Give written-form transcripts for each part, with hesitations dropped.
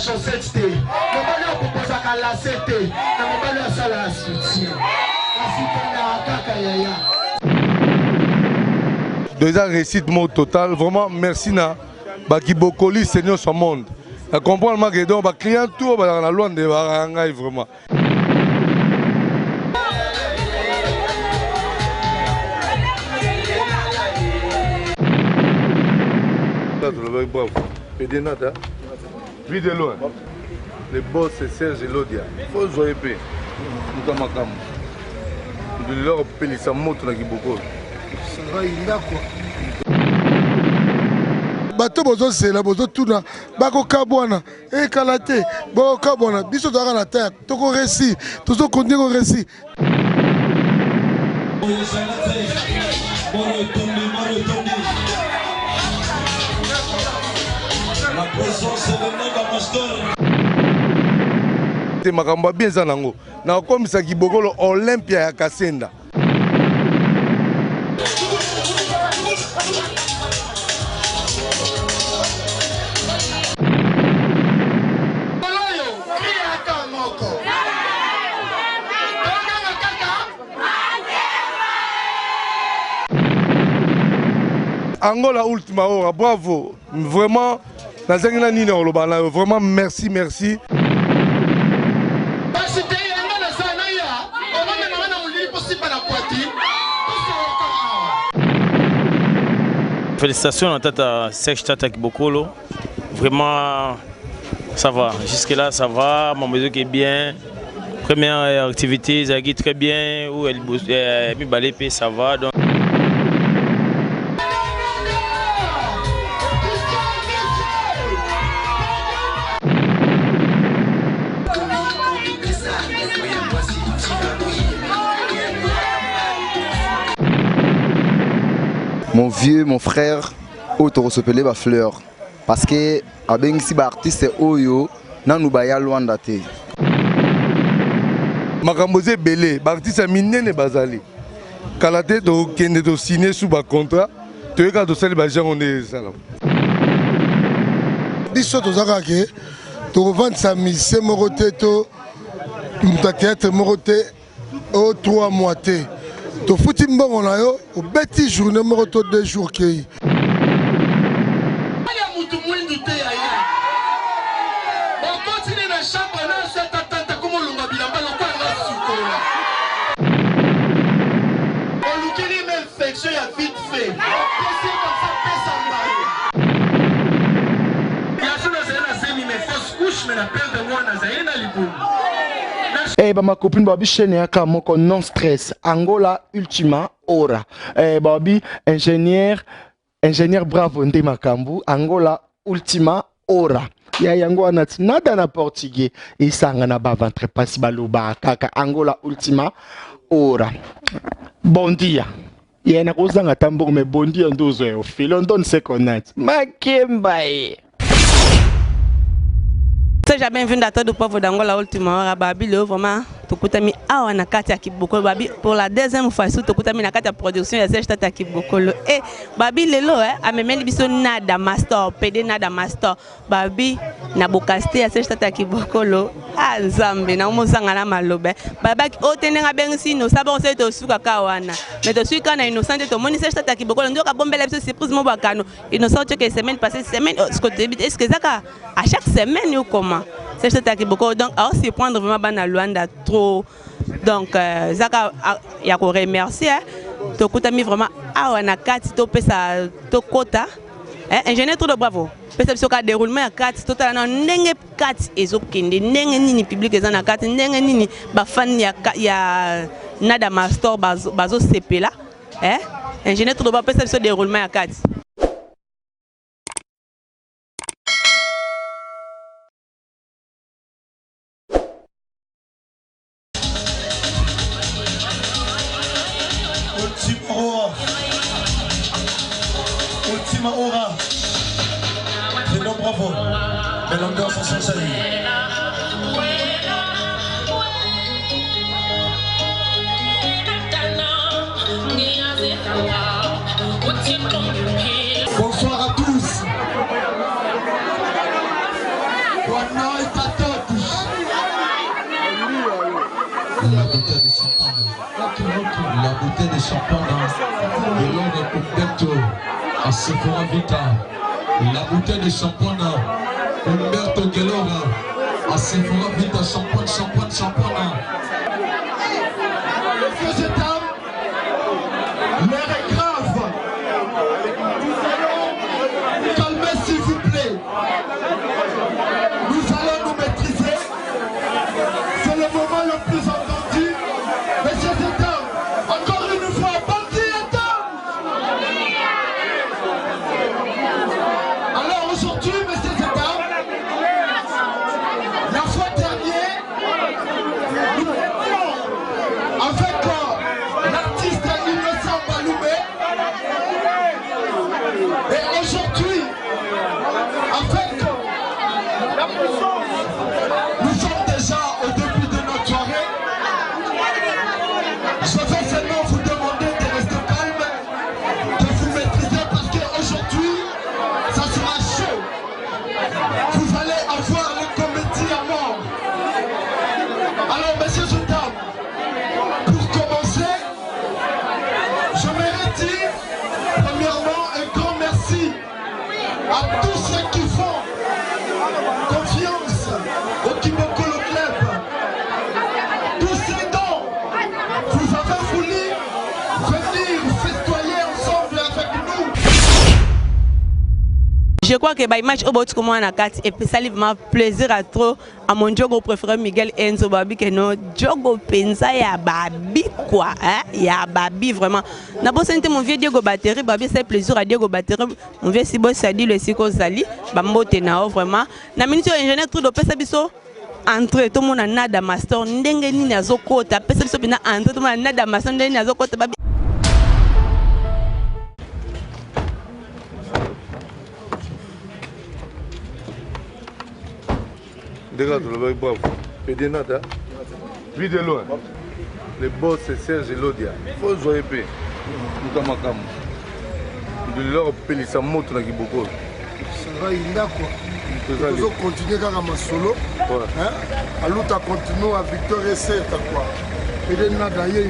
chaussette, mobali okopozaka lase te, na mobali asala soutien. Kasi tena kaka yaya. Déjà réussite mot total, vraiment merci na baki bokoli Seigneur son monde. À comprendre que donc ba client tout ba na loin de barangai vraiment. Puis de loin, le boss c'est Serge Elodia. Faut jouer peu. Nous sommes à de leur appeler sa moto na Kiboko. Ça va il a quoi? Bato bozo sela bozo tuna bako kabwana e kalate bo kabwana biso dara na terre toko récit tozo continuer au récit. La présence est le nom d'Amastor. C'est makamba bien zanango. Na komisa Kibokolo Olympia ya Kasenda. Angola Ultima Hora, bravo. Vraiment, vraiment merci, merci. Félicitations à Tata Serge Tata Kibokolo. Vraiment, ça va. Jusque-là, ça va. Mon musique est bien. Première activité, Zagui très bien. Où elle mi balépé, ça va. Donc... Mon vieux, mon frère, auto se pelé ba fleur. Parce que avec si ba artiste oyo, nanu ba ya Luanda te. Makamboze belé, ba artiste minene bazali. Kalate to kende to signer sous ba contrat, to eka to sel ba gens on est salam. Biso to zakake to vendre sa mise morote to muta théâtre morote au 3 mois te. To fouti mbongo na yo au beti journée moroto 2 jours kei. Eh bah ma copine Babi chaîne yaka moko non stress Angola Ultima Hora Babi ingénieur bravo nde makambu Angola Ultima Hora ya yango anati nada na portugais isanga na ba ventre pasi baluba kaka Angola Ultima Hora bon dia yena kozanga tambour mais bon dia ndozo yo filo ndon se connaître makembaye. Jamais vu d'attendre du pauvre d'Angola Ultima Hora Babi le vraiment tokutami awa na kati ya Kibokolo Babi pour la deuxième fois surtout tokutami na kati ya production ya Serge Tata Kibokolo et Babi lelo amemeli biso nada master PD nada master Babi na bokaste ya Serge Tata Kibokolo nzambe na mozanga na malobe babaki otenenga bengisi no sabo se to suka kawana mais to suka na innocent to moni Serge Tata Kibokolo ndoka bombela biso surprise mo bakano innocent que semaine passée semaine est-ce que ça à chaque semaine ou comment Serge Tata Kibokolo donc à aussi prendre vraiment bana Luanda trop donc zaka ya ko remercier to kutami vraiment awa na kati to pesa to kota ingénieur tout de bravo pesa biso ka déroulement ya kati total na ndenge kati ezokende ndenge nini public eza na kati ndenge nini ba fan ya nada master bazo sepela ingénieur tout de bravo pesa biso déroulement ya kati. Ultima Hora. C'est non bravo. Mais l'ambiance en s'en salut. Bonsoir à tous. Bonne La bouteille de champagne de l'homme Umberto à Sephora Vita. La bouteille de champagne Umberto Gelora à Sephora Vita. Champagne, champagne, champagne. Messieurs et dames, l'heure est grave. Calmez s'il vous plaît. Nous allons nous maîtriser. C'est le moment le plus entendu. Messieurs et dames, encore une fois, bandit et dames. Alors aujourd'hui, messieurs et dames, la fois dernière, nous étions avec l'artiste Innocent Baloumé. Et aujourd'hui, avec la présence, nous sommes déjà au début de notre soirée. Je vais seulement vous demander de rester calme, de vous maîtriser parce qu'aujourd'hui, ça sera chaud. Vous allez avoir les comédies à mort. Alors, messieurs et dames, pour commencer, j'aimerais dire premièrement un grand merci à tous ceux qui font confiance au Kibokolo Club. Tous ces dons, vous avez voulu venir festoyer ensemble avec nous. Je crois que le match au bout de la carte et ça lui m'a plaisir à trop à mon jogo préféré Miguel Enzo Babi que non jogo pensa ya Babi quoi hein ya Babi vraiment. D'abord c'était mon vieux Diego Battery Babi c'est plaisir à Diego Battery mon vieux Sibo Sadi le Siko Sali bambote nao vraiment. Na minute ingénieur tout de pesa biso entre tout le monde nada master ndenge nini azokota pesa biso bina entre tout le monde nada master ndenge nini azokota Babi. Regarde le bail bravo. Pédénata. Vu de loin. Le boss c'est Serge Elodia. Faut jouer épée. Nous sommes à Kamou. De leur pelissa moto na Kiboko. Ça va il a quoi. Nous allons continuer à ma solo. Alors tu continues à Victor Essay quoi. Et de nada yé.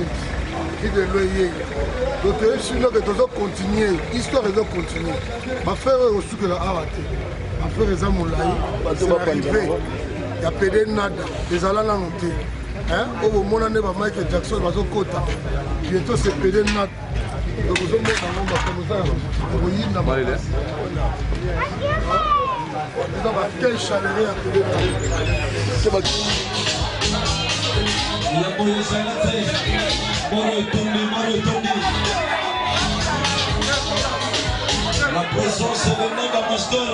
Et de loyer. Donc je suis là que tu dois continuer. L'histoire doit continuer. Ma frère aussi que la arrêté. Ma frère est à mon laï. C'est arrivé. Il y a pédé nada, les allants l'ont noté. Au moment où on a Michael Jackson, il va se côté. Bientôt c'est pédé nada. Donc vous avez comme ça. Oui, n'a pas. Quel chaleureux à pédé nada. La présence de Nanda Master.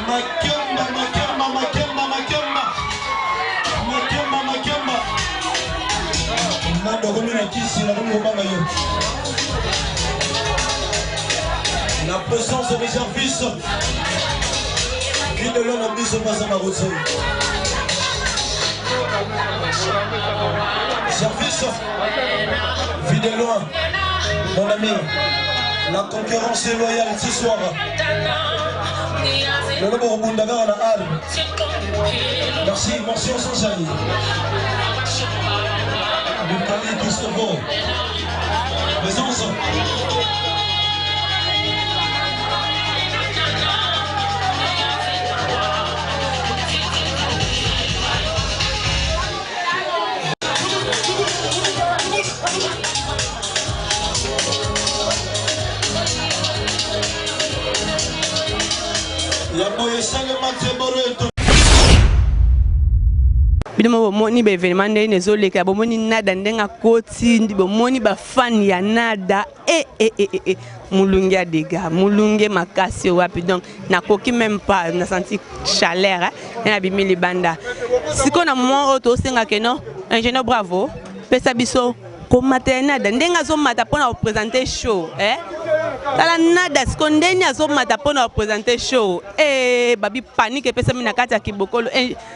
Makemba, Makemba, Makemba, Makemba. Makemba, Makemba. Nanda Romina Kissi, la Romina Bagayo. La présence de mes services. Qui de l'homme a mis ce pas à ma route. Service. Vie de loin. Mon ami. La concurrence est loyale ce soir. Le lobo Bundaga à la halle. Merci, mention sans salut. Lucali Christophe. Présence. Bidemo moni be événement ndenge ezoleka bomoni nada ndenga koti bomoni ba fan ya nada mulungi a dégâts mulungi makasi wapi donc nakoki même pas na senti chaleur na bimi libanda siko na moment auto senga que non ingénieur bravo pesa biso komata nada ndenga zo mata pona représenter show tala nada siko ndeni azo mata pona représenter show babi panique pesa mina kati ya Kibokolo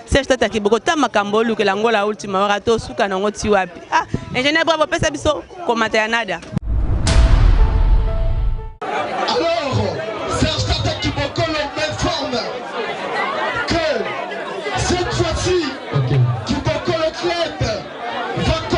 Serge Tata Kiboko ta makambo luke langola ultima hora to suka na ngoti wapi ingénieur bravo pesa biso komata nada. Alors Serge Tata Kibokolo m'informe que cette fois-ci Kibokolo Club va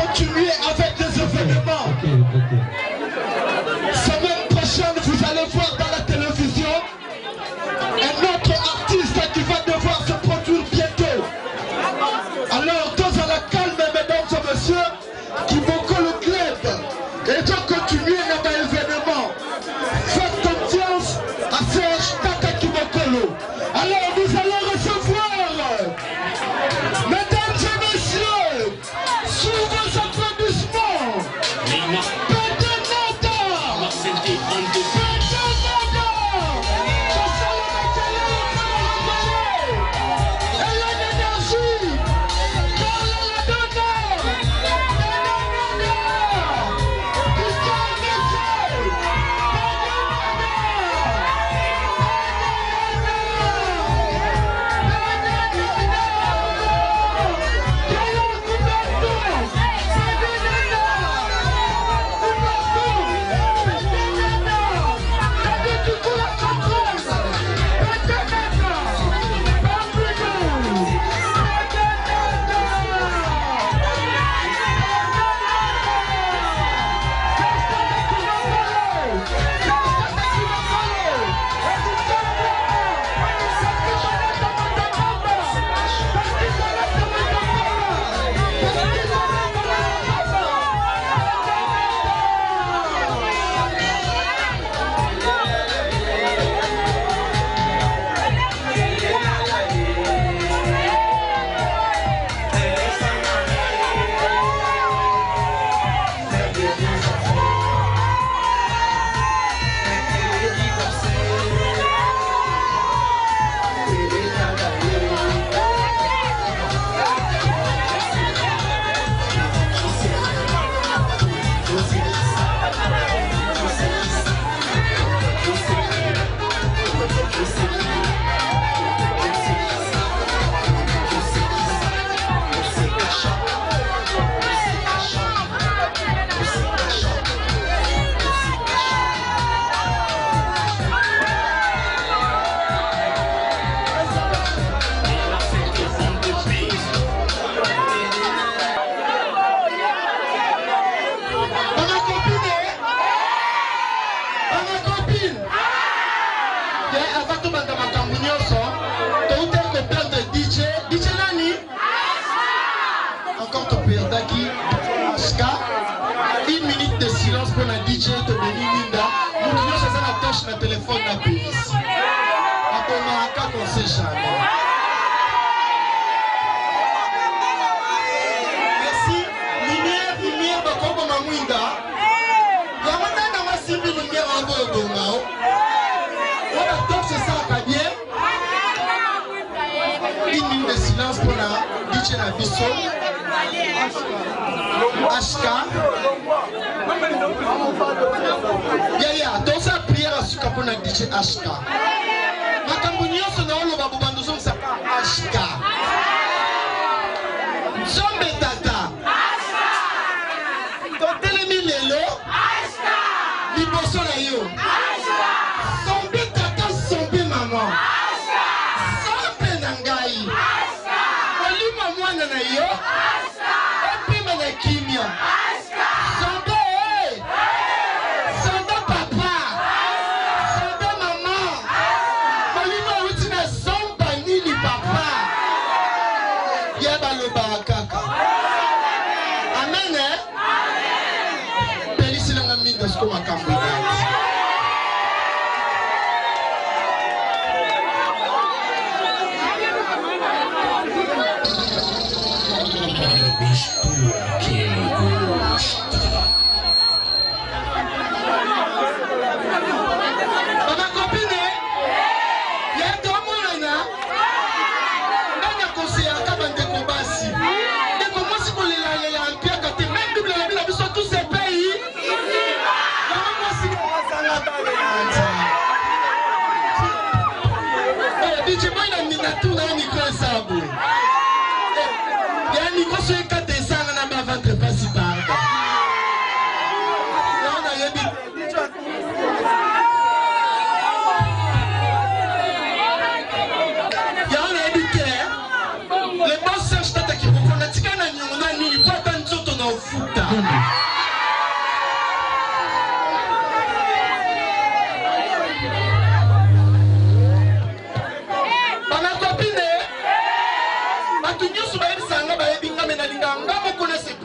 Serge Tata Kibokolo. Alors vous allez recevoir, mesdames et messieurs, sous vos applaudissements,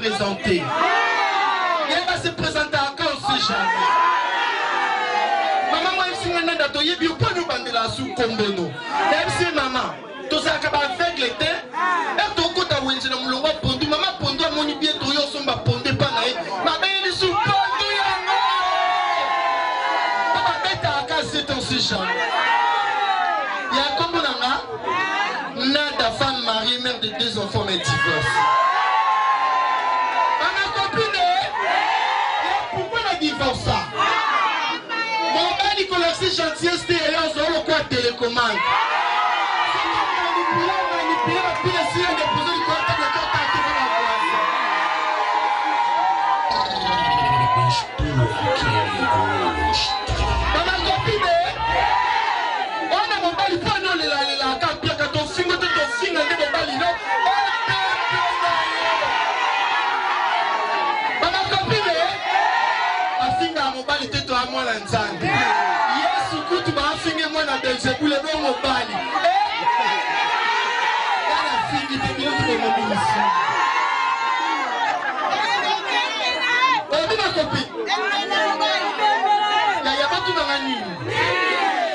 présenter. Il va se présenter encore, on sait jamais. Maman, moi, je suis un bandela su kombono. MC maman, to ça ka ba aveugle te. Et to kota wenje na mulongo pondu mama pondu amoni bien to yo somba ponde pa na e. Ma be su pondu ya ngo. Papa beta aka c'est ton sujet. Ya kombo nanga. Nada femme mariée mère de 2 enfants mais divorce. Ma copine, pourquoi la divorce ça? Mon père dit que leur gentillesse et là on le quoi télécommande. Manipuler la pile si elle dépose le quoi de ma copine, on a mon père il prend non la capia quand on finit tout on finit de mon père non. Ma copine, a fingi à mon père il était à moi l'ensemble. Yesu kutu ba fingi moi na Belzebul le bon mon père.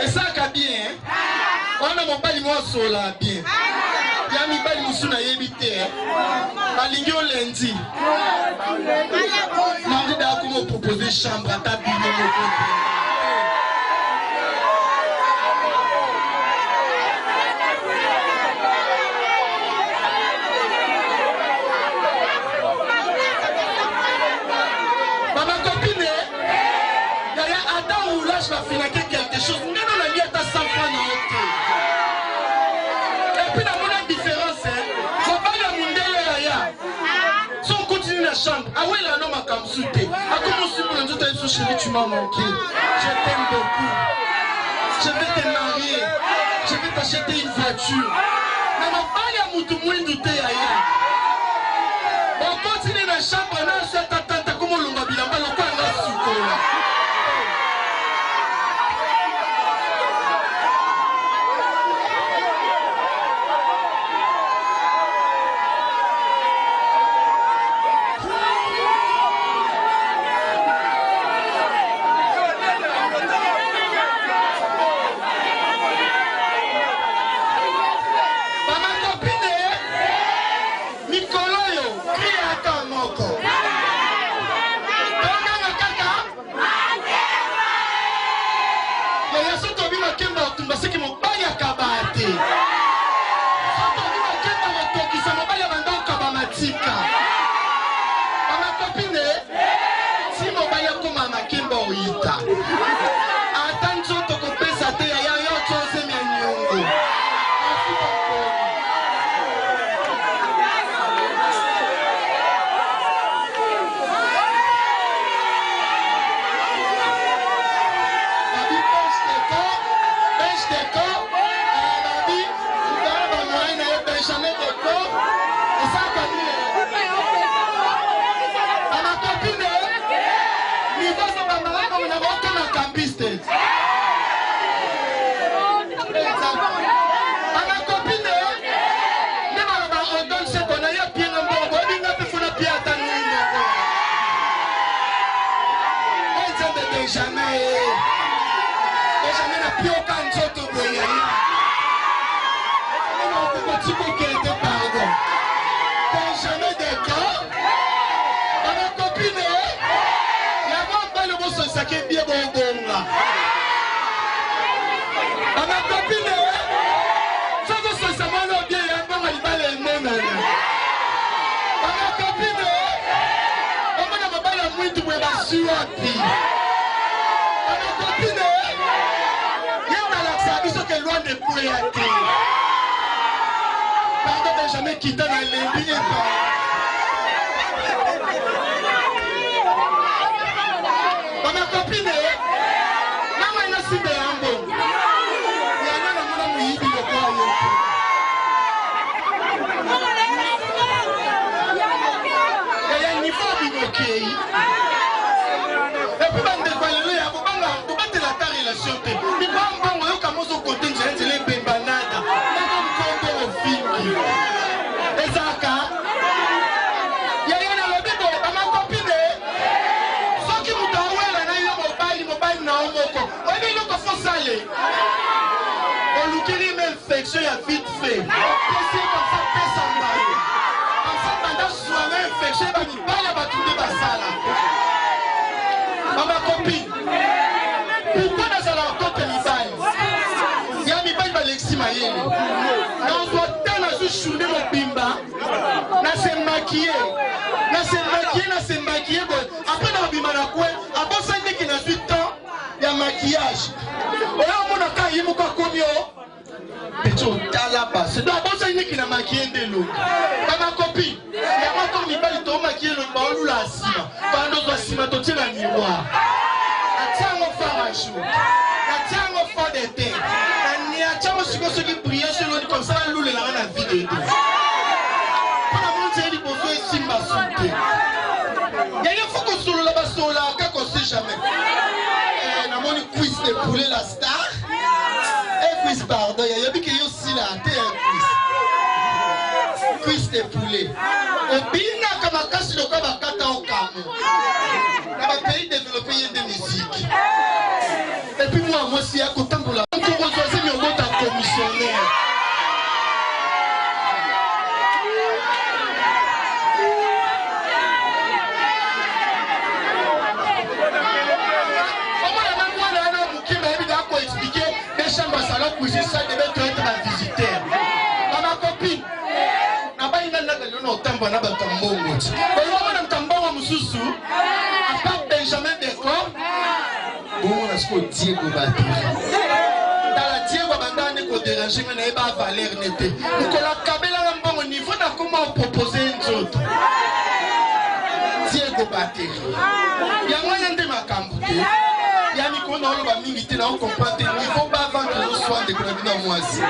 Et ça bien, on a mon bali moi sola bien. Ya mi bali musuna yebite. Balingi o lundi. Mari da comment proposer chambre à ta bino mo. Je vais finir quelque chose. Non, non, la vie est à 100 francs. Et puis, la monnaie différence, faut pas la monnaie. Si on continue la chambre, ah ouais, là, non, ma cam souté. Ah, comment on suppose que tu as chérie, tu m'as manqué. Je t'aime beaucoup. Je vais te marier. Je vais t'acheter une voiture. Mais ma balle a moutou moins douté ailleurs. On continue la chambre, on a cette attente, comme on l'a dit, on va le faire là, pardon, Benjamin quitté dans les billets. Ma copine, maman est si bien en bon. Il y a un homme qui est il y a un niveau de bloqué. Et puis, on va battre la relation. Il va en bon, on commence au côté de les bimbanades. Et ça, Obokeli une infection, il y a vite fait. Qu'est-ce comme ça, qu'est-ce en bas? Comme ça, pendant que soit une infection, il va n'y pas la battre de basala. Ma copine, pourquoi dans la rencontre Mibaï? Il y a Mibaï Alexis Mayele. On doit tant juste journée mon bimba. Na se maquiller. Na se maquiller. Après dans bimba na quoi? Après ça, il y a 8 ans, il y a maquillage. Et là, on a quand il y a combien? Petit talaba. C'est donc bon ça, il y a maquillé de l'eau. Ma copine, il y a encore Mibaï qui maquillé le baou la cima. Pendant que la cima, tu la miroir. Tiens, on fait un jour. Tiens, on fait des thés. Tiens, on se ceux qui brillent sur l'eau comme ça, l'eau, la vie de tout. Pour la montre, il faut que Simba saute. Il y a une fois qu'on se là-bas, sur là, qu'on ne sait jamais. On a mon quiz de poulet, la star. Et quiz, pardon, il y a qui aussi là, t'es un quiz. Quiz de poulet. Et bien, comme on casse le corps, on va au Cameroun. Dans un pays développé, il y a des musiques. Et puis moi, si à côté de la on peut rejoindre mes mots d'un commissionnaire. Comment expliquer les chambres à salon cuisine, ça devait être un visiteur. Ma copine, n'a pas une Benjamin Décor, bon, on a ce qu'on dit Diego Bateri. Dans la Diego Bateri, on a dérangé, on n'a pas valeur n'était. Donc, on a câblé là un bon niveau, on a comment proposer une autre. Diego Bateri. Il y a moyen de ma camboute. Il y a Miko, on va militer là, on comprend. Il ne faut pas vendre le soin de l'économie dans moi aussi.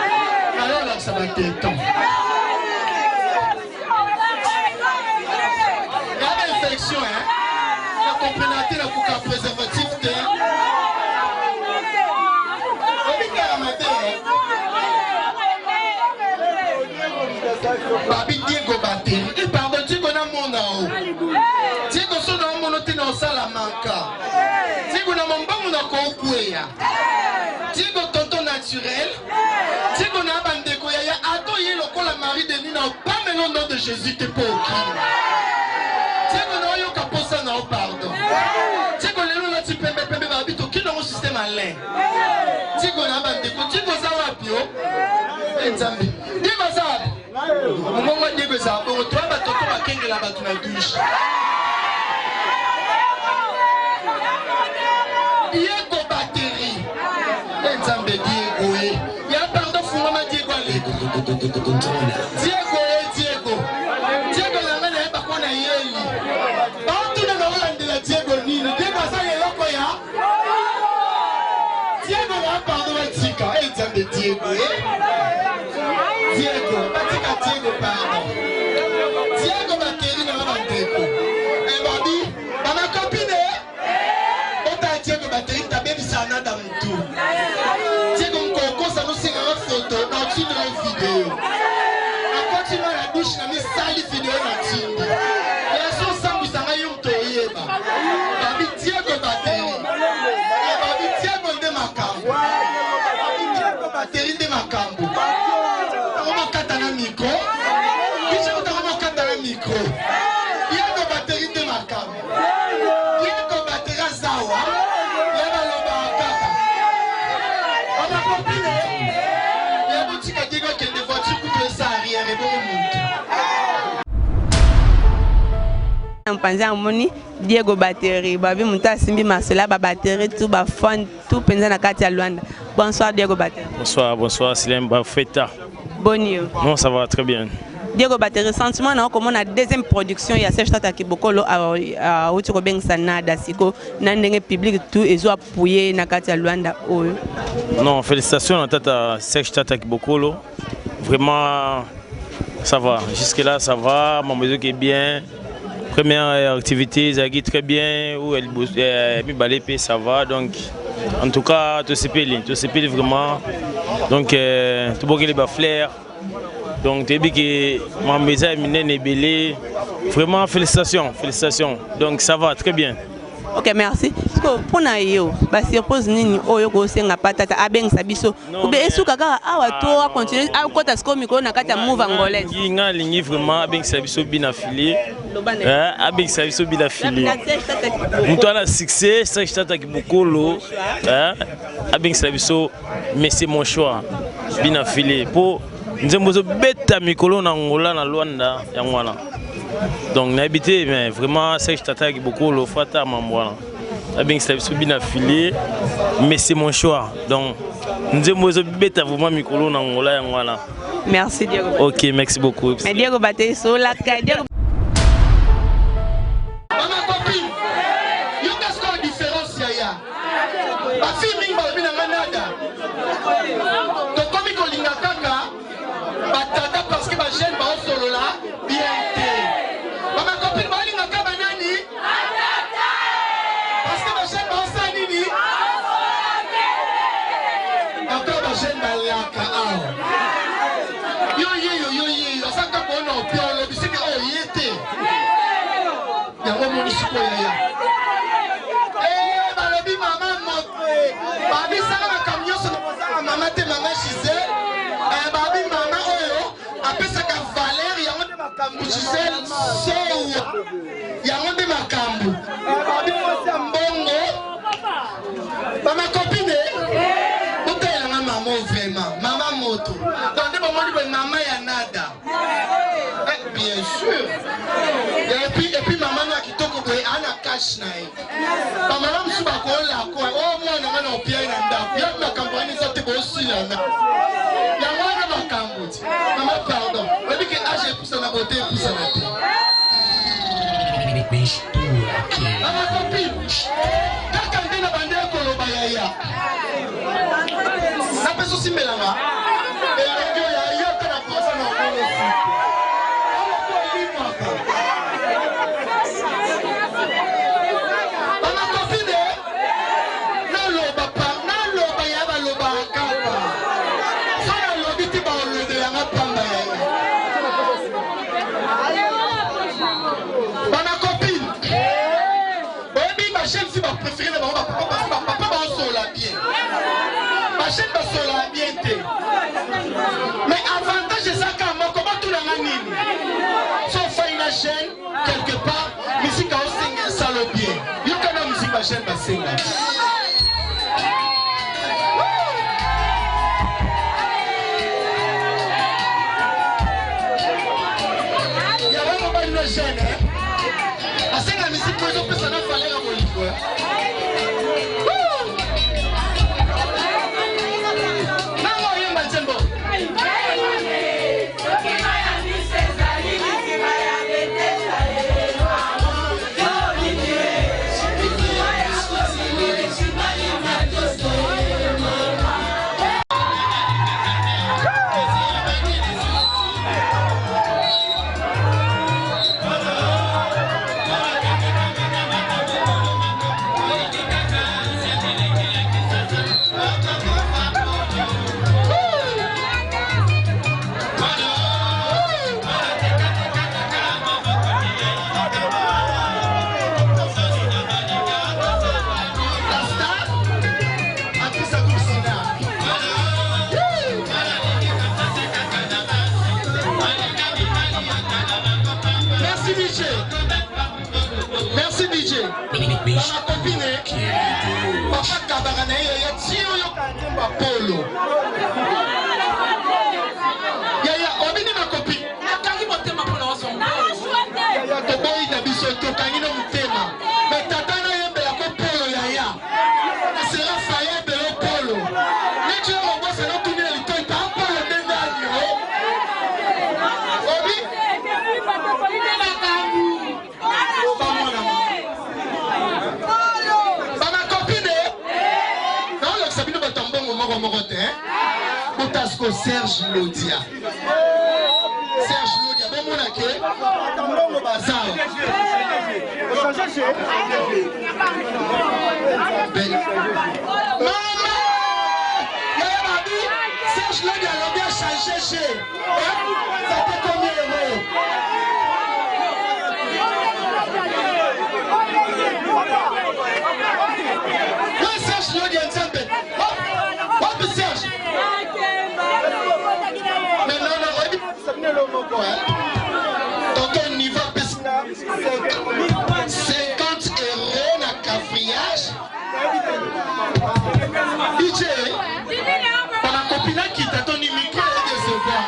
Alors là, ça va être temps. Il y a une infection, hein. Complémentaire la coupe préservatif de Babi Diego Bateri. Et pardon, Diego na mon nao. Diego so na mon noté na Salamanca. Diego na mon bango na Kokuya. Diego tonton naturel. Diego na bandeko ya ato ye lokola Marie de Nina pas le nom de Jésus te pour qui. Diego na yo kaposa na pardon. Diego lelo na tipembe pembe babi to kino mo système alin. Diego na bandeko Diego za wapi o? Nzambi. Diego za wapi? Mungu Diego za wapi? O to ba toto ba kengela ba tuna douche. Diego Bateri. Nzambe Diego e. Ya pardon fuma Diego ale. Diego e Diego. Diego na ngana ba kona yeli. Diego Nino, Diego Zaya Lokoya. Diego va pardon Tika, et ça de Diego, Diego, Batika Diego pardon. Diego Bateri na Bandeko. Et Babi, ma copine, Ota Diego Bateri, t'as bien ça dans le tout. Diego Mkoko, ça nous sert une photo, dans une vidéo. On continue la bouche, on a mis sali vidéo dans Tindi. Et la chose sans vous s'en aille au Toyeba. Babi Diego Bateri. Babi Diego de Macambo. Babi Diego Bateri de Macambo. On va catcher un micro. Diego va catcher un micro. Diego Bateri de Macambo. Diego Bateri à Zawa. Diego Loba Kata. On a compris. Il y a un petit Diego qui est de voiture pour que ça arrière et bon monde. Mpanza moni Diego Bateri babi muta simbi masela ba bateri tout ba fond tout penza na kati ya Luanda. Bonsoir Diego Bateri. Bonsoir Silem Bafeta. Bonjour. Non, ça va très bien. Diego Bateri, sentiment na comme on a deuxième production ya Serge Tata Kibokolo a Otiko Beng Sanada siko na ndenge public tout ezo appuyer na kati ya Luanda oyo. Non, félicitations à Tata Serge Tata Kibokolo. Vraiment ça va. Jusque là ça va, mon musique est bien. Première activité, Zagui très bien, où elle mi ça va, donc en tout cas, tout se pèle vraiment, donc tout le monde est flair, donc tu dis que ma maison est belée, vraiment félicitations, donc ça va très bien. Ok, merci. siko pona yo ba surprise nini oyo ko senga patata abengisa biso ube esuka kaka awa to a continuer a kota siko mikolo na kati ya move angolaise nginga lingi vraiment abengisa biso bina filé abengisa biso bina filé mutu ana succès Serge Tata Kibokolo abengisa biso mais c'est mon choix bina filé po nzembo zo beta mikolo na ngola na Luanda ya ngwana donc na habité mais vraiment Serge Tata Kibokolo fata mambwana abengisa biso bina filé mais c'est mon choix donc nzembo zo beta vraiment mikolo na ngola ya ngwana. Merci Diego. OK, merci beaucoup. Mais Diego Baté so la Diego. Maman copine, yo qu'est-ce qu'on différence ya? Ba fille mingi ba bina nada. To komi ko linga kaka ba tata parce que ba jeune ba solo là bien té. Maman copine ba linga kaka nani? Tata. Parce que ba jeune ba sa nini? Encore ba jeune ba laka ah. Yo asaka bona opiolo bisika o yete. Yango munisiko ya. Balobi mama moto. Babi saka na camion so na mama te mama Gisèle. Babi mama oyo apesa ka valeur yango de makambu Gisèle so. Yango de makambu. Babi moto mbongo. Mama copine. Botela na mama vraiment. Mama moto. Maman ya nada. Bien sûr. Et puis maman na kitoko boy ana cash na ye. Maman msuba ko la ko o mwana mwana opia na ndako. Ya makambo ni zote bosi na na. Ya mwana makambo. Maman pardon. Webi ke age poussa na beauté poussa na te. Maman copine. Kaka ndena bande ko lo bayaya. Na peso simelanga. Mais avantage de ça, comment tout le monde sauf une chaîne, quelque part, musique à Osing, ça le bien. Il y a quand même musique à chaîne, c'est il y a vraiment pas une chaîne, hein. À 5 la musique, moi, je peux s'en faire à mon livre. Polo. Yaya, obini ma copine. Akari motema pona osongo. Yaya, to boy na biso to kangino motema. Mais tata na yembe la ko polo yaya. Sera faye belo polo. Neche o boss na tuni le toy pa polo denga yo. Obi? Na kambu. Bama copine. Non, le sabino batambo Botasco Serge Lodia. Serge Lodia, bon mon accueil. Tambongo Bazar. Maman! Serge Lodia l'a bien changé chez. Ça fait combien d'euros? Ouais, Serge Lodi Nzambe. Hop, Serge. Mais non, tonton niveau 50 euros na cafriage. DJ, pendant copina qui t'a ton micro et décevoir.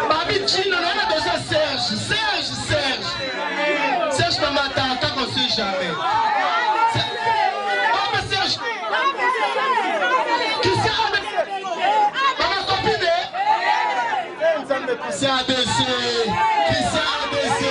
Babi Chino, on a besoin de Serge. Serge ne m'attend tant qu'on sait jamais. Oh, mais Serge. Qui c'est? Maman copine. C'est ABC. Qui c'est ABC?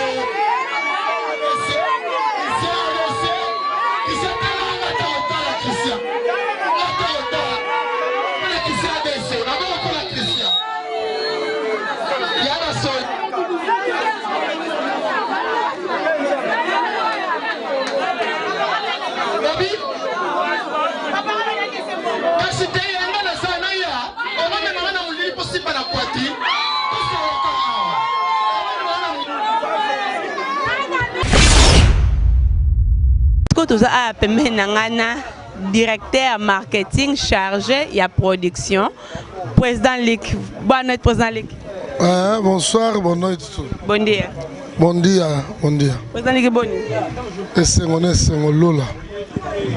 Directeur marketing chargé de la production. Président Lick. Bonne nuit, Président Lick. Bonsoir, bonne nuit. Bon dia. Bon dia. Président Lick, bonne nuit. C'est Lola.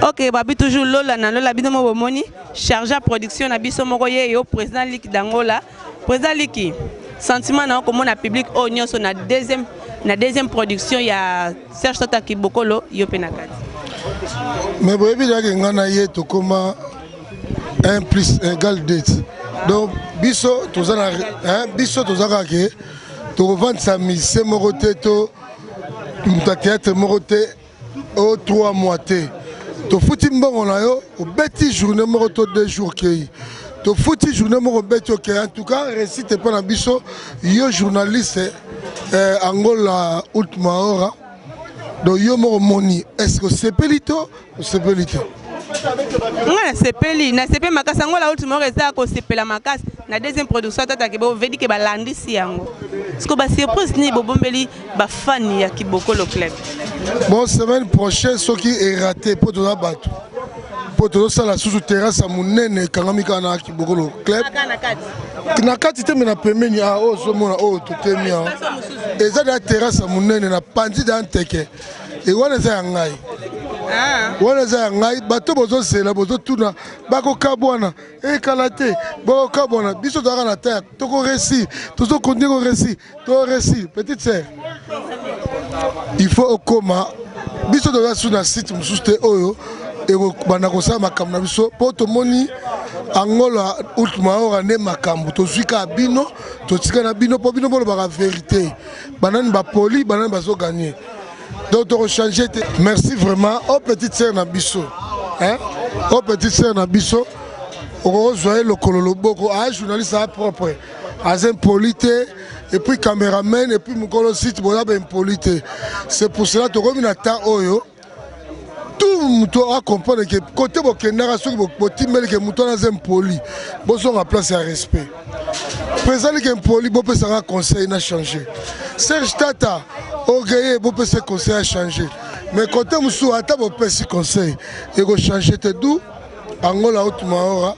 Ok, babi toujours Lola binomo bomoni chargé de production na biso moko ye président Lick d'Angola. Président Lick, sentiment na comme on a public au nyonso na deuxième production ya Serge Tata Kibokolo yo penakati. Mais vous avez dit que comment 1 plus 1 égale 2. Donc, biso tozana ke to vendre sa mise moroté to théâtre moroté au 3 mois té. To fouti mbongo na yo au beti journée moroto 2 jours kei. To fouti journée moro beti ok en tout cas récite pas na biso yo journaliste Angola ultima hora. Donc yo moro moni est-ce que c'est pelito ou c'est pelito? Nga sepeli na sepe makasi yango la ultima reza ko sepela makasi na deuxième production tata ke bo vedi ke balandisi yango. Parce que ba surprise ni bobombeli ba fan ya Kibokolo club. Bon semaine prochaine ce qui est raté pour tout battu. Pour tout ça la sous terrasse à munene kangamika na Kibokolo club. Na kati te mena pemeni a o so mona o to temi a. Eza da terrasse à munene na pandi da nteke. Et wana za ngai. Wana za ngai bato bozo sela bozo tuna bako kabwana e kalate bako kabwana biso to na terre to ko récit to so continuer ko récit to récit petite sœur il faut au coma biso to sur na site mususte oyo e bana ko sa makambo na biso po to moni Angola ultima hora ne makambo to zwika bino to tika na bino po bino ba vérité banani ba poli banani bazo gagner. Donc, on changer. Merci vraiment aux petites sœurs Nabiso. Aux petites sœurs Nabiso. On rejoint le Kololoboko. Un journaliste propre. Impolité. Et puis caméraman. Et puis mon site. Impolité. C'est pour cela que tu as Oyo. Tout le monde a compris que côté Bokendara, ceux qui ont que Mouton a impoli. Bon, on a place à respect. Président qui est impoli, bon, ça a conseil n'a changé. Serge Tata. Orgueilleux, bon, ce conseil a changé. Mais côté Moussou, à table, ce conseil, il va changer d'où Angola, Outumaora.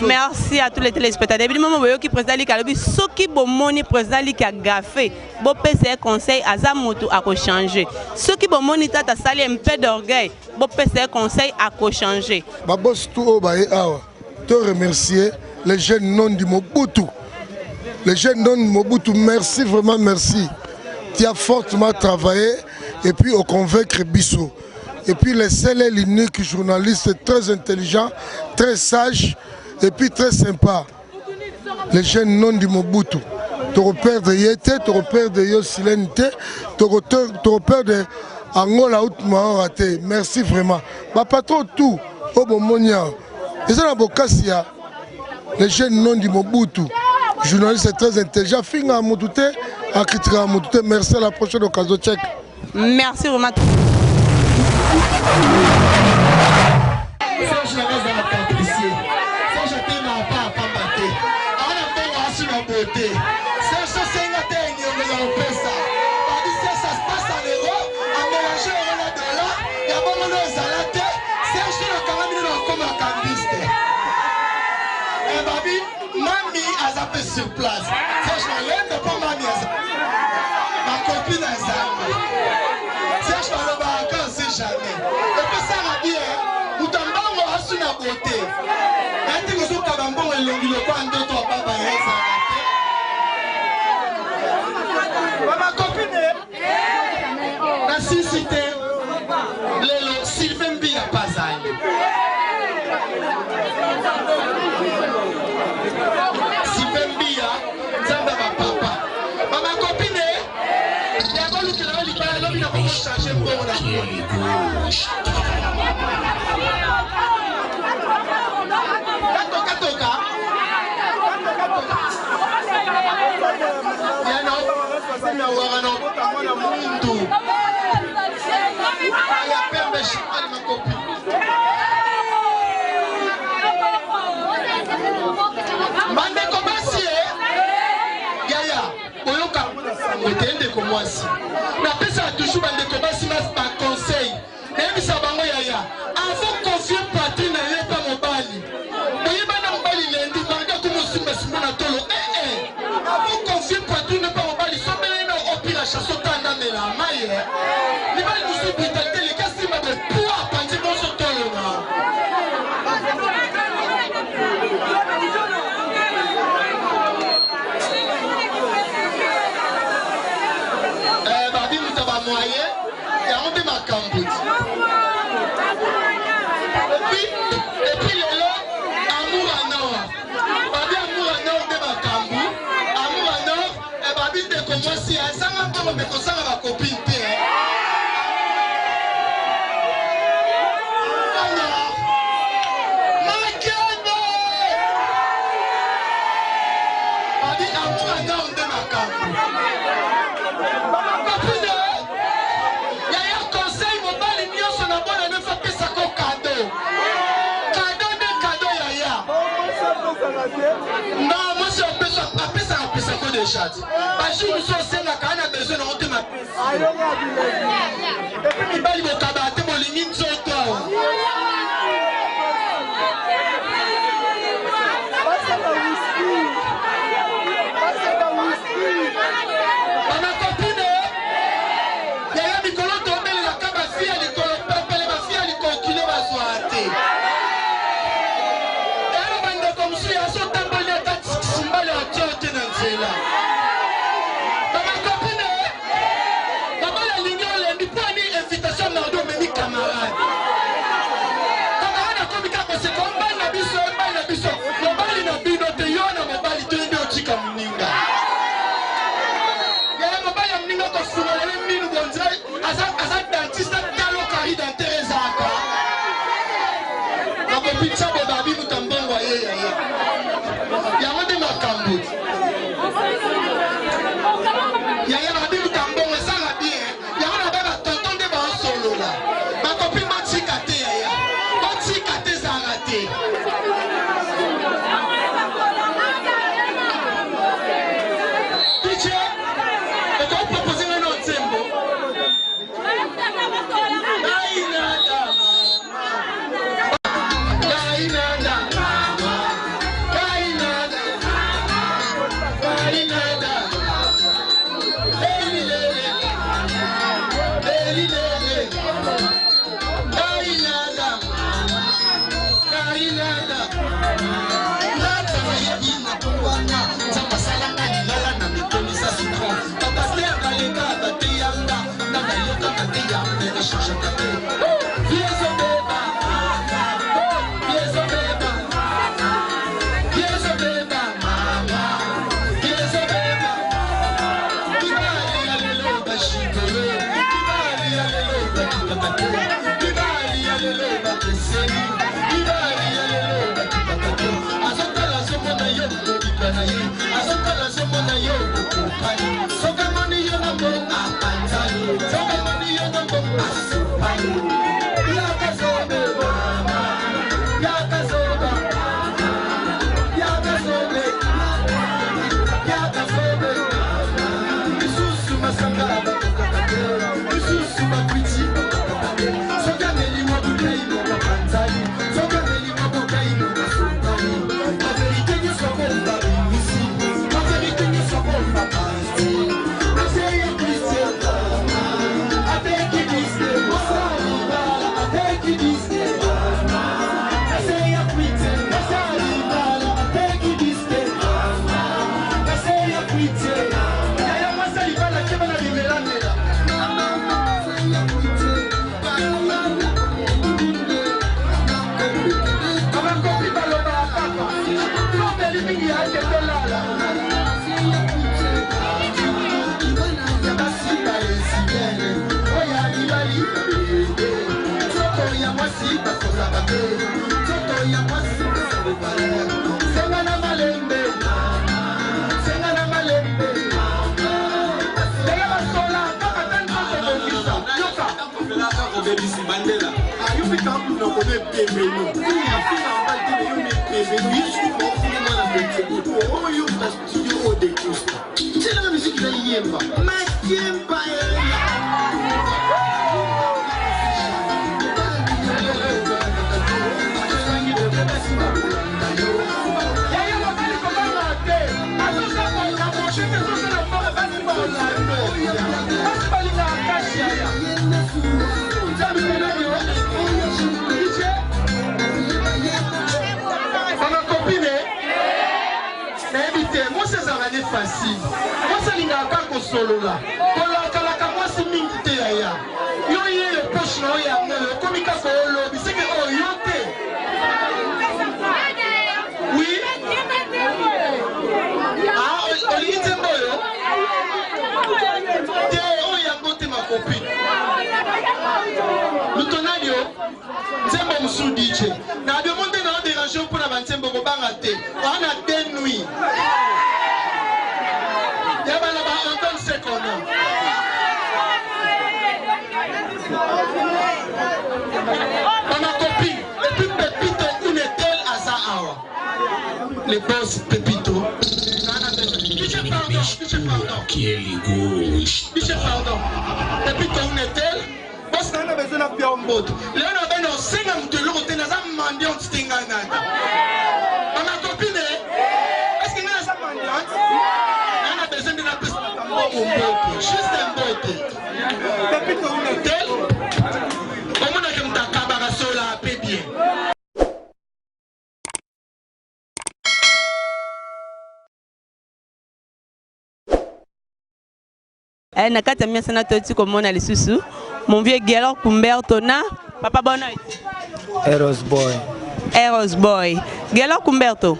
Merci à tous les téléspectateurs. Évidemment, vous qui président Lick ce qui bomoni président Lick a gaffé, bon PC conseil à Zamoto à changer. Ce qui bomoni tata sali un peu d'orgueil, bon PC conseil à changer. Babos tout au baé awa. Te remercier les jeunes non du Mobutu. Les jeunes non du Mobutu, merci vraiment merci. Tu as fortement travaillé et puis au convaincre Bissot. Et puis les seuls et l'unique journaliste très intelligent, très sage et puis très sympa. Les jeunes non du Mobutu. Tu repères de Yété, tu repères de Yosilente, tu repères de Angola Outma. Merci vraiment. Ma patron tout, au Bomonia. Et ça, les jeunes non du Mobutu. Journaliste très intelligent. Finga Moutouté, à Kritika Moutouté. Merci à la prochaine occasion. Tchèque. Merci vraiment. Serge la reste dans la capricier. Serge t'aime pas battre. On a fait sur la beauté. Serge c'est un gâteau, on a fait ça. Ça se passe en Europe, aza mpe sur place Serge Malende mpo mami aza copine à ça. Serge Malobaka, on sait jamais. Et puis ça m'a dit, Moutambango a su la beauté. Et puis vous avez un bon et le coin de toi, papa, ma copine, la cité, le Sylvain Bia Pazai. Sylvain Bia, ça va papa. Ma copine, changer bon la toka yana na warana mwana mundu ya pembe shikali makopi mande komasi yaya oyoka ngotende komwasi na pesa toujours bande komasi ba conseil et ça bango yaya avant confier patrie na ye pa mobali boye bana mobali lendi manga ko simba simona tolo avant confier patrie na pa mobali so bele na opira chasso tanda mela maye ni bali musu brutalité les cas simba de poids panzi bon so tolo na babi mutaba moye ya ngombe makambuti et puis lelo amour à nord babi amour à nord de makambu amour à nord et babi de commencer à sanga pour me kosanga ba copine te babi amour à nord de makambu non, moi c'est un peu ça de chat. Parce que nous sommes là, quand on a besoin de monter ma pièce. Et puis, il va y avoir des mon limite sur toi. Ma copine, il y a des colons tombés, la cabafie, les colons peuple, ma fille, les conculés, ma soirée. facile. Moi ça linga ka ko solo la. Kola kala ka moi si mingi te ya. Yo ye le poche no ya ngelo komi ka ko lo bi se ke o yo te. Oui. Ah, o li te boyo. Te o ya ngote ma copine. Lutonadio. Nzembo musu DJ. Na bi monte na déranger pour na bantembo ko banga te. On a des nuits. Les boss Pépito. Qui est l'égoïste? Pardon. Pépito, où est-elle? Boss, on a besoin de bien en mode. Là, on a besoin de 50 de l'euro. On a besoin de stingana. On a copine. Est-ce qu'il y a ça mendiante? On a besoin de la personne. Juste un mot. Pépito, où est-elle? Comment on a comme ta cabara sola à paix bien? Nakata mia sana toti komona lisusu mon vieux Gelor Kumberto na papa bonoy Eros Boy Gelor Kumberto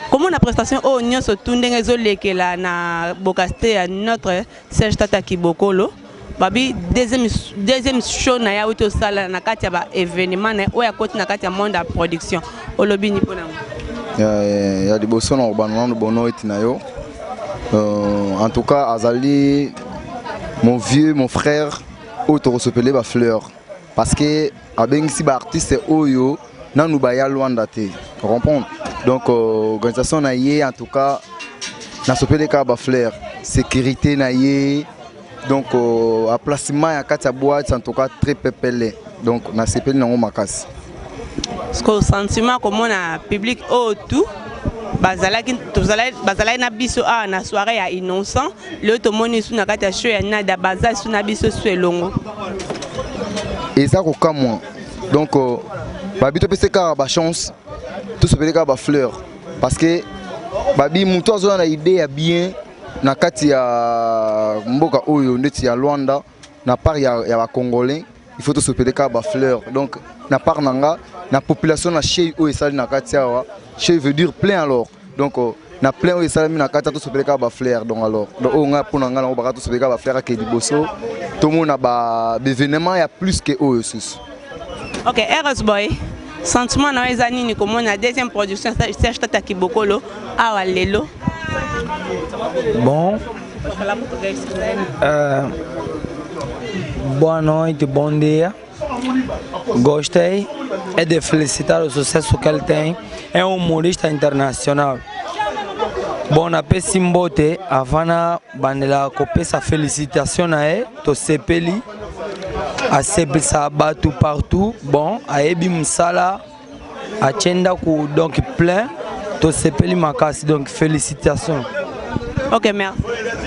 comment la prestation au nyonso tundenge zolekela na bokaste ya notre Serge Tata Kibokolo babi deuxième show na ya uto sala na kati ya ba événement na oya koti na kati ya monde ya production olobi ni pona ya liboso na banana bono etina yo. En tout cas, Azali, mon vieux, mon frère, auto s'appelait ba fleur. Parce que si ba artiste oyo, nan nous baya loin daté. Comprendre? Donc organisation na yé en tout cas, na s'appelait ka ba fleur. Sécurité na yé. Donc à placement ya katia boîte en tout cas très pépélé. Donc na s'appelle nango makasi. Ce que sentiment comme on a public au tout. Bazalaki na biso a na soirée ya innocent le tomoni suna kata show ya nada baza suna biso swelongo et ça ko moi donc babito pese ka ba chance tout se ka ba fleur parce que babi muto azo na idée ya bien na kati ya mboka oyo ndeti ya Luanda na part ya ba congolais il faut tout se ka ba fleur donc na part nanga na population na chez oyo sali na kati ya chez veut dire plein alors donc na plein oyo salami na kata to sopeleka ba fleur donc alors donc on a pour nga na ba to sopeleka ba fleur ke liboso to mona ba événement ya plus que oyo sus. OK, Eros Boy sentiment na ezani ni comme na deuxième production Serge Tata Kibokolo awa lelo bon boa noite, bom dia. Gostei é de felicitar o sucesso que ele tem. É um humorista internacional. Bom, na Pessimbote, a Havana Bandela Copessa félicitations a ele, to sepeli, a sempre sabatu partout. Bon, a Ebi Msala, a Tchenda donc plein, to sepeli makasi donc félicitations. OK, merci.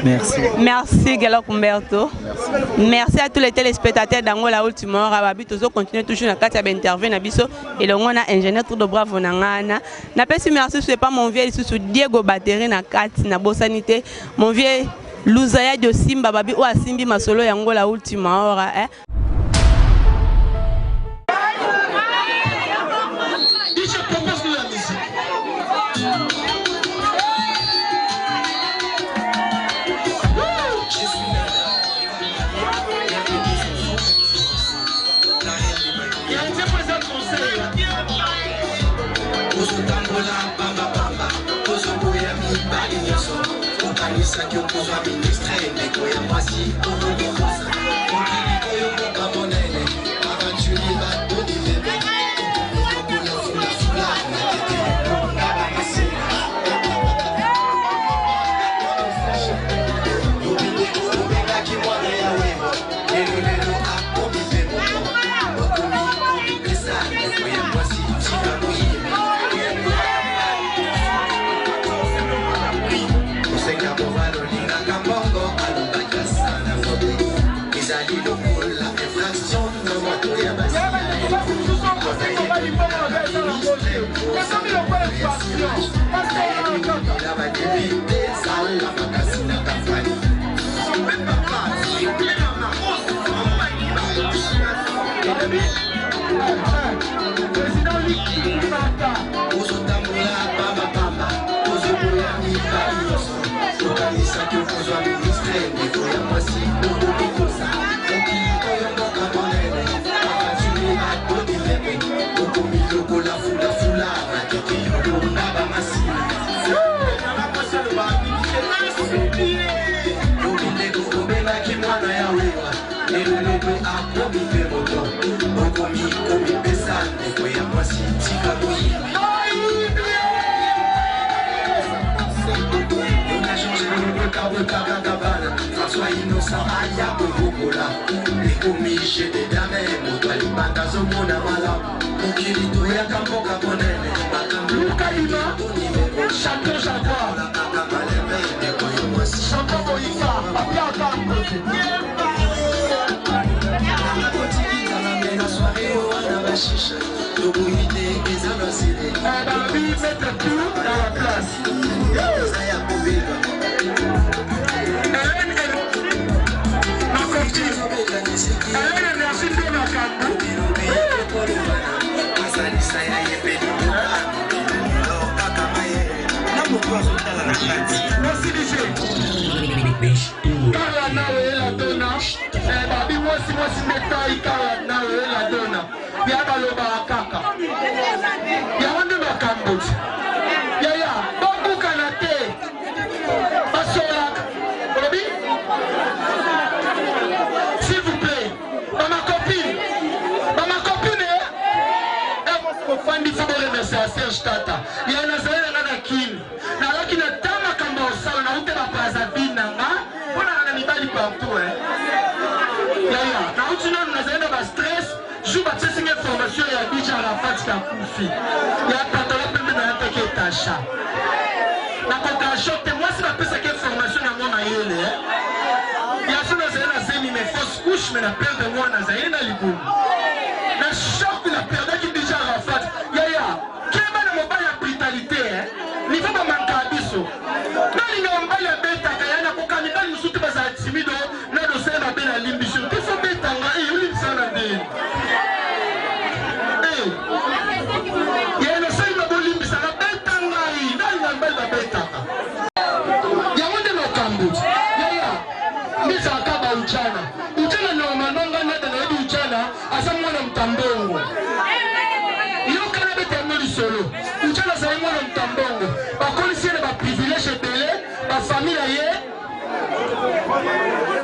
Merci. Merci Gelor Kumberto. Merci à tous les téléspectateurs d'Angola Ultima Hora. Babi toujours continuer toujours na kati ya interview na biso et le ngona ingénieur tout de bravo na ngana. Na pesi merci c'est pas mon vieux sous Diego Batterie na kati na bosanité. Mon vieux Luzaya de Simba babi o asimbi masolo ya Angola Ultima Hora Je propose de la musique. François innocent aya kokola ekomishe de dame motwali batazo mona mala mokili toyaka mboka monene makamlukalima champion jaguar champion boyifa apiaka na soirée wana bashisha toboyite eza basile babi mettre tout dans la place eza ya kobeba Serge Tata ya nazalela ngana kin na laki na tama kamba osala na ute ba Brazzaville nanga pona na mibali partout ya na utina nazalela ba stress jou ba tsesinga formation ya bija Arafat ka kufi ya patola pembe na teke tasha na koka shote moi si ba pesa ke formation na mona yele ya so nazalela zemi me fausse couche me na perdre moi nazalela libumu na choc na perdre ki bija Arafat niveau ba mankabiso nalinga mbali ya beta kayana ko kamibali musutu baza timido na dosé na bena limbisho tifo beta nga ulimsana ndeni ya na sai na bolimbisa na beta ngai nalinga mbali ba beta ya wonde no kambuti ya ndiza akaba uchana no manonga na dana edu uchana asa mwana mtambongo yo kana beta ngoli solo uchana sa mwana mtambongo famille ye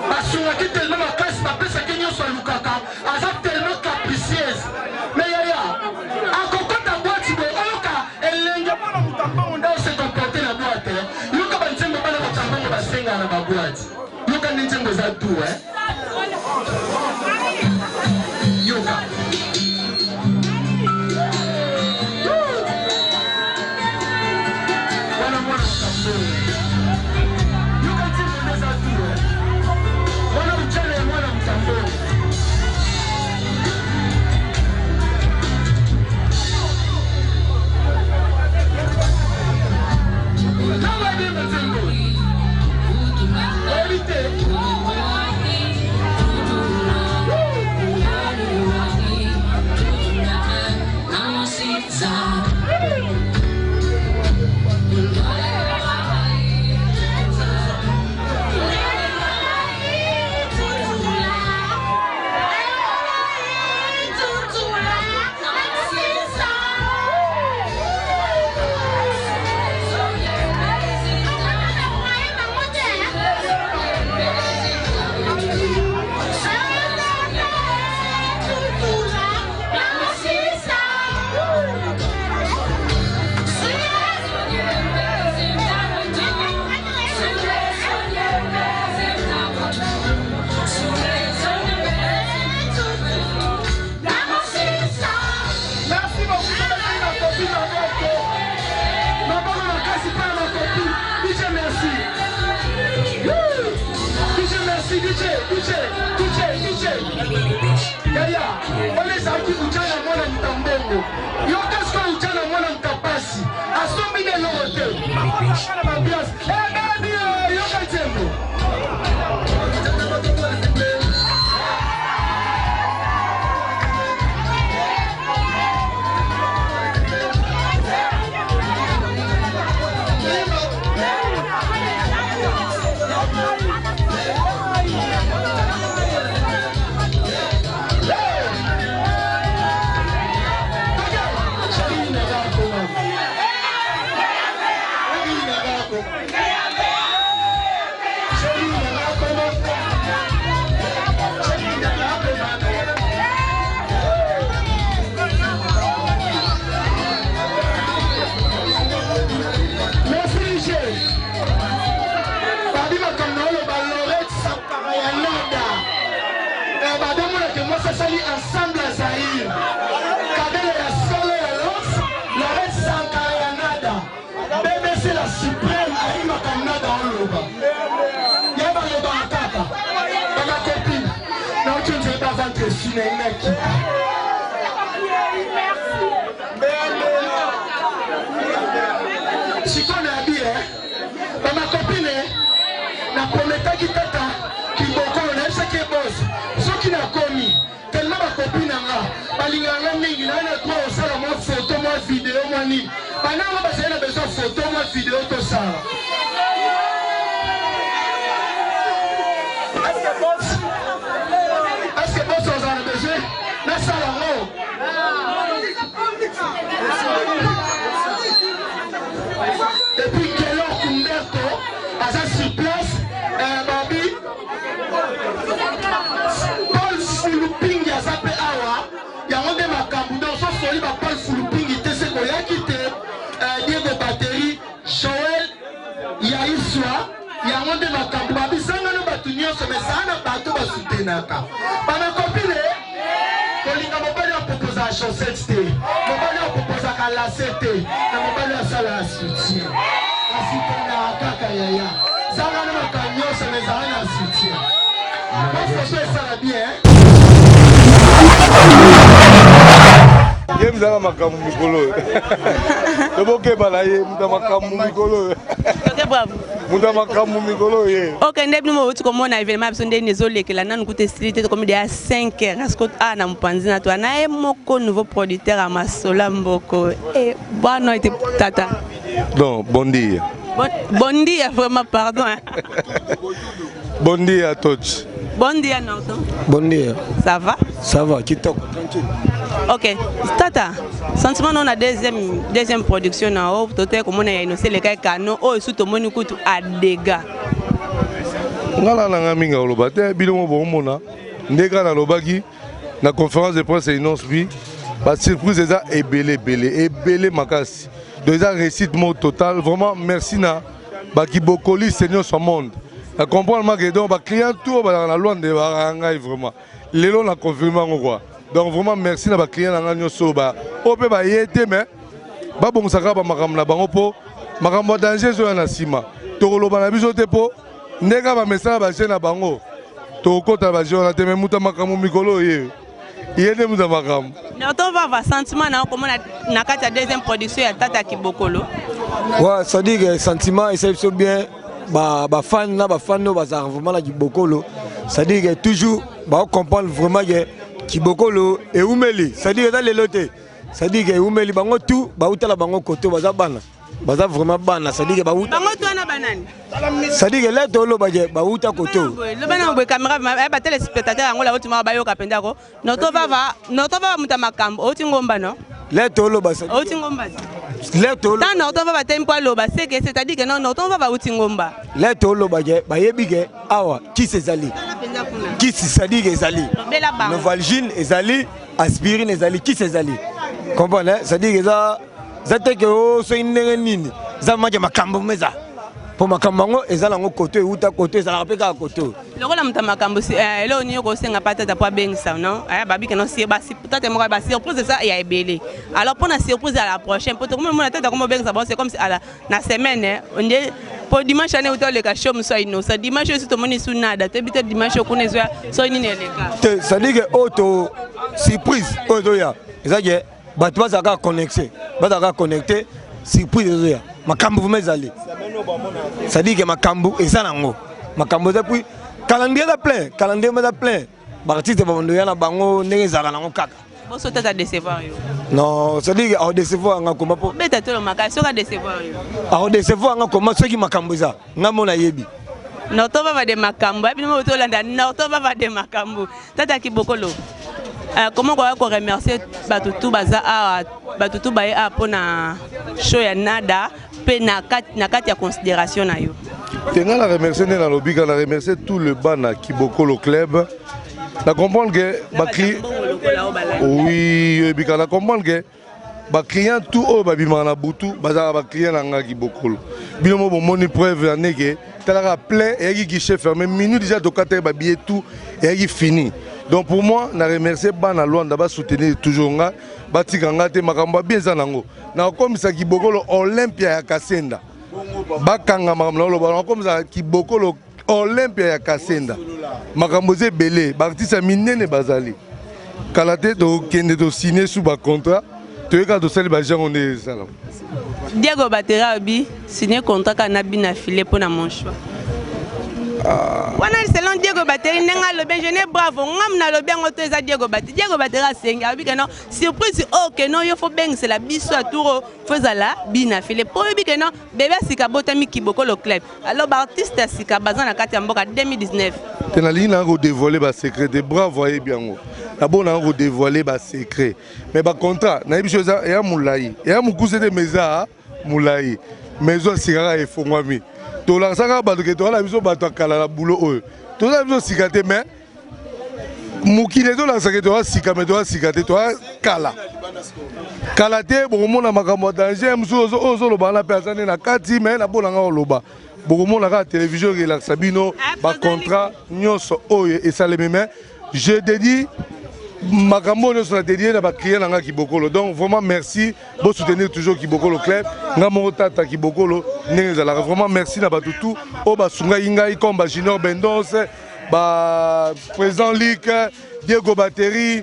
basungaki tellement makasi bapesaki nyonso alukaka aza tellement capricieuse mais yaya akokota boîte boye oyoka elenge mwana mutambongo nde ose comporte na boîte yoka banzembo bana mutambongo basengana na baboîte yoka ndi nzembo eza du yoka wana mwana mutambongo Ensemble à Zahir, Kadele ya solo ya Lance, Lorette Sankara ya Nada, BBC la suprême Aïma Kanada en Loba. Yaba Loba Akaka, dans ma copine, non tu ne sais pas vendre sur les mecs. Si qu'on a dit, dans ma copine, la prometta qui tata, qui beaucoup on aime ce qui est boss, ce qui n'a commis. Tellement ma copine a balinganga mingi na droit au sala moi photo moi vidéo moi ni bana moi parce qu'il a besoin photo moi vidéo tout ça est-ce que boss on a besoin na sala mo depuis quelle heure Humberto à sa sur place Babi Fulupingi azape awa yango nde makambo donc so soli ba Paul Fulupingi te se koyaki te Diego Batterie Joël Yaiswa yango nde makambo babisangana bato nyonso me saa na bato basutenaka bana kopine kolinga mobali aproposa ya chaussette te mobali apropozaka lase te na mobali asala ya soutien asitenaka kaka yaya zangana makambo nyonso me zaa na soutien bafoto esala bien ye mzala makambo mikolo tobokeba ye muta makambo mikolo muta makambo mikolo ye ok nde bino mouti komona événement biso nde nezolekela nanu kuta esili te komi deya 5 heures asko na mopanzi na to na ye moko nouveau producteur ya Masola Mboko bwana ete tata donc bon dia vraiment pardon bon dia Toch. Bon dia Norton. Bon dia. Ça va? Ça va, kitoko, tranquille. Ok, Tata, sentiment on a deuxième production na haut, toté comme on a innocé les cas cano, oh sous ton moni kutu à dégâts. Ngala na ngaminga olobate bilomo bomona ndeka na lobaki na conférence de presse innonce bi ba surprise eza ebele makasi. Déjà réussite mot total, vraiment merci na ba kibokoli seigneur son monde. La comprendre que donc client tout dans la loi de Barangai vraiment. Les lots la confirmé quoi. Donc vraiment merci na ba client na nganyo so ba. O pe ba yete mais ba bon saka ba makam na bango po makam danger zo na sima. To lo bana biso te po ndeka ba message ba jeune na bango. To kota ba jeune na te mais muta makam mikolo ye. Yene muta makam. Norton va sentiment na comment na kata deuxième production ya Tata Kibokolo. Ouais, ça dit que sentiment et c'est bien. Ba fan na ba fan no bazar vraiment la Kibokolo, ça dit que toujours ba comprendre vraiment que Kibokolo et Oumeli, ça dit que dans les lotés, ça dit que Oumeli bango tout ba utala bango koto baza bana baza vraiment bana, ça dit que ba uta bango tout na banane, ça dit que là tolo ba uta koto le bana bo caméra ba téléspectateur angola otima ba yo kapenda ko noto va muta makambo otingomba no là tolo ba ça otingomba là tolo tant noto va tempo loba c'est-à-dire que non noto va utingomba là tolo ba yebi ke awa qui s'ezali qui c'est-à-dire que ezali Novalgine ezali aspirine ezali qui s'ezali comprendre ça dit que ça te que o so indenge nini za maja makambo meza pour makambo ezala ngo koto uta koto ezala peka koto lokola muta makambo elo ni ko senga patata po bengisa non aya babi que non si ba si peut-être moi ba surprise ça ya ebele alors pour la surprise à la prochaine pour tout le monde tata comme bengisa bon c'est comme si à la na semaine on dit pour dimanche année où le cachot me soit innocent dimanche aussi tout le monde est sous nada tu habites dimanche qu'on est soit ni les gars ça dit que auto surprise auto ya ça dit bato bazaka connecté surprise auto ya makambu vous mezali ça dit que makambu eza nango makambu depuis calendrier de plein artiste babondo ya na bango ndenge zaka nango kaka bon so tata décevoir yo non ça dit que décevoir nga komba po beta to maka so ka décevoir yo décevoir nga komba soki makambu za nga mona yebi noto baba de makambu abi mo to landa noto baba de makambu tata kibokolo comment on va remercier batutu baza a batutu baye a pona show ya nada pe na kati ya considération na yo tenga la remercier na lobby la remercier tout le bana Kibokolo club la comprendre que oui bika la comprendre que ba client tout au babima na butu baza ba client na nga Kibokolo bino mo moni preuve ya neke tala plein et qui guichet fermé minute déjà to kata ba billet tout et qui fini. Donc pour moi, je remercie Bana Luanda de soutenir toujours nga, batika nga te makamba bien zanango. Na comme ça Kibokolo Olympia ya Kasenda. Bakanga makambo lo comme ça Kibokolo Olympia ya Kasenda. Makambo ze belé, artiste minene bazali. Kalate to kende to signer sous ba contrat, to eka to sali ba gens on est ça. Diego Batera bi signer contrat kana bina filé pour na mon choix. Wana selon Diego Bateri nenga le benjene bravo ngam na lo bien otoza Diego Batera senga abi que non surprise oh que non il faut bien c'est la biso à tour faisala bina filé pour bi que non bébé sika botami Kibokolo club alors artiste sika bazana kati mboka 2019 tenali na go dévoiler ba secret de bravo et bien go na bon na go dévoiler ba secret mais ba contrat na biso ya mulai ya mukuse de meza mulai maison sika e fongwami to la saka bato ke to la biso bato kala la boulot oyo to la biso sikate mais mukile to la saka to sika mais to sikate to kala kala te bo mona makambo danger muso ozo lo bana personne na kati mais na bona nga loba bo mona ka télévision ke la sabino ba contrat nyonso oyo et ça les mêmes je dédie makambo ne sont dédiés à client nanga Kibokolo. Donc vraiment merci pour soutenir toujours Kibokolo club. Nga mo tata Kibokolo nezala vraiment merci na batutu o basunga ingai comme Junior Bendos, ba président Lick, Diego Bateri,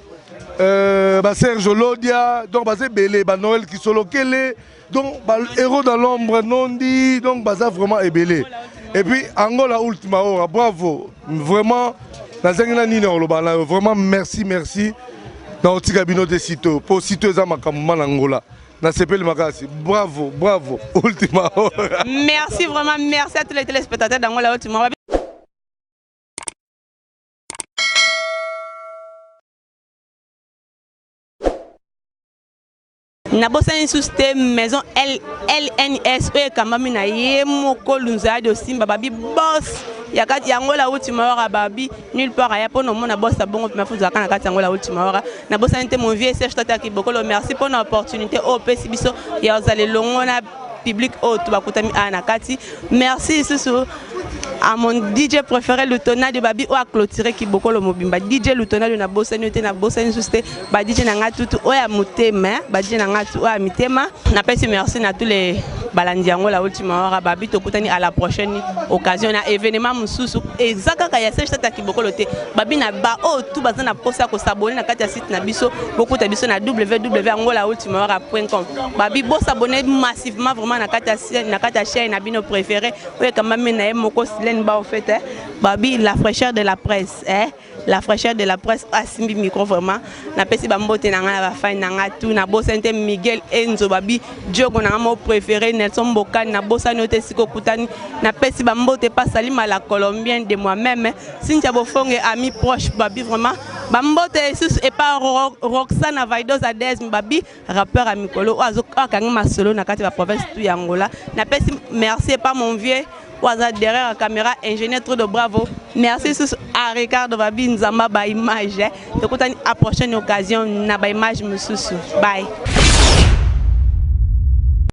ba Serge Lodia, donc ba belé ba Noël qui solo kele, donc ba héros dans l'ombre non dit, donc ba ça vraiment belé. Et puis Angola Ultima Hora, bravo. Vraiment vraiment merci dans le cabinet de Sito pour Sito Zamakamman Angola. Bravo, bravo, Ultima Hora. Merci vraiment, merci à tous les téléspectateurs d'Angola Ultima Hora. Nabosa insuste maison LNS kamami na ye moko lunza de simba babi boss ya kati Angola Ultima Hora babi nulle part ya pono mona boss bongo ma fuza kana kati Angola Ultima Hora na bosa inte mon vieux Serge Tata Kibokolo merci pour l'opportunité au pesi biso ya ozale longona public au tubakutami ana kati merci susu à mon DJ préféré Lutona de babi ou à clôturer Kibokolo mobimba DJ Lutona de na bossa nyote na bossa insuste ba DJ na ngatutu o ya mutema ba DJ na ngatu o ya mitema na pesi merci na tous les balandi Angola Ultima Hora babi tokutani à la prochaine occasion na événement mususu ezaka ka ya Serge Tata Kibokolo te babi na ba o tout bazana posa ko s'abonner na kati ya site na biso bokuta biso na www.angolaultimahora.com babi bo s'abonner massivement vraiment na kati ya chaîne na bino préféré o ka mami na e moko Silène ba au fait babi la fraîcheur de la presse la fraîcheur de la presse asimbi micro vraiment na pesi bambote na nga ba fine na nga tout na bosente Miguel Enzo babi Diogo na mo préféré Nelson Bokani na bossa note siko kutani na pesi bambote pas Salima la colombienne de moi-même Cynthia Bofonge ami proche babi vraiment bambote et pas Roxana Vaidos Adez babi rappeur à Mikolo azo akanga masolo na kati ba province tout Angola na pesi merci pas mon vieux Waza derrière la caméra, ingénieur trop de bravo. Merci à Ricardo Babi Nzamba ba image. Donc à la prochaine occasion na ba image mususu. Bye.